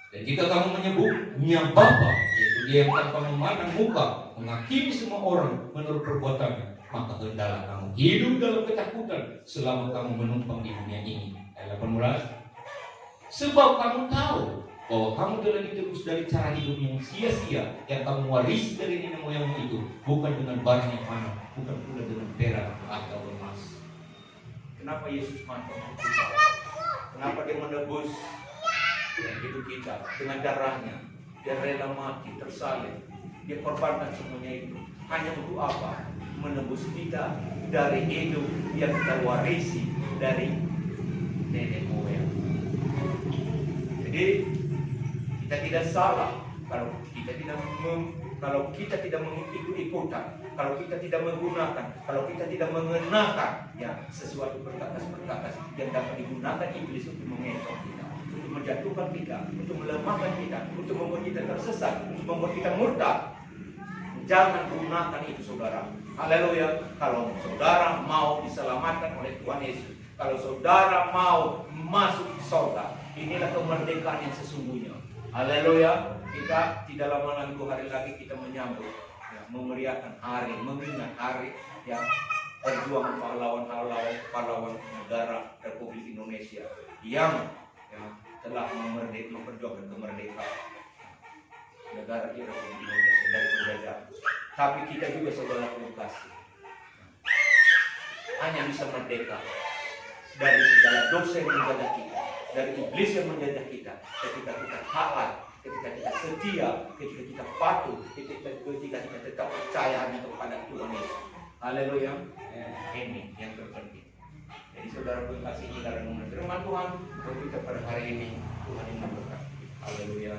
Dan jika kamu menyebutnya Bapa, yaitu Dia yang tanpa memandang muka, menghakimi semua orang menurut perbuatannya, maka hendaklah kamu hidup dalam ketakutan selama kamu menumpang di dunia ini. Ayat 18. Sebab kamu tahu bahwa kamu telah ditebus dari cara hidup yang sia-sia yang kamu warisi dari nenek moyangmu itu, bukan dengan barang yang mana, bukan pula dengan perak atau emas.
Kenapa Yesus mati? Kenapa dia menebus hidup kita dengan darahnya? Dia rela mati, tersalib. Dia korbankan semuanya itu. Hanya untuk apa? Menebus kita dari hidup yang kita warisi dari nenek moyang. Jadi kita tidak salah kalau kita tidak mengikut-ikutan, kalau kita tidak menggunakan, kalau kita tidak mengenakan ya sesuatu perkakas-perkakas yang dapat digunakan iblis untuk mengesok kita, untuk menjatuhkan kita, untuk melemahkan kita, untuk membuat kita tersesat, untuk membuat kita murtad. Jangan gunakan itu, saudara. Haleluya. Kalau saudara mau diselamatkan oleh Tuhan Yesus, kalau saudara mau masuk di surga, inilah kemerdekaan yang sesungguhnya. Haleluya. Kita tidak lama lagi 2 hari lagi kita menyambut ya, memeriahkan hari, mengingat hari ya perjuangan pahlawan negara Republik Indonesia yang ya, telah memperjuangkan kemerdekaan negara kita Republik Indonesia dari penjajahan. Tapi kita juga saudara kasih hanya bisa merdeka dari segala dosa yang menjajah kita, dari iblis yang menjajah kita, ketika kita taat, ketika kita setia, ketika kita patuh, ketika kita tetap percaya hanya kepada Tuhan Yesus. Haleluya. Ini yang terpenting. Jadi saudara kasih kita renungan firman Tuhan untuk kita pada hari ini. Tuhan yang memberkati. Haleluya.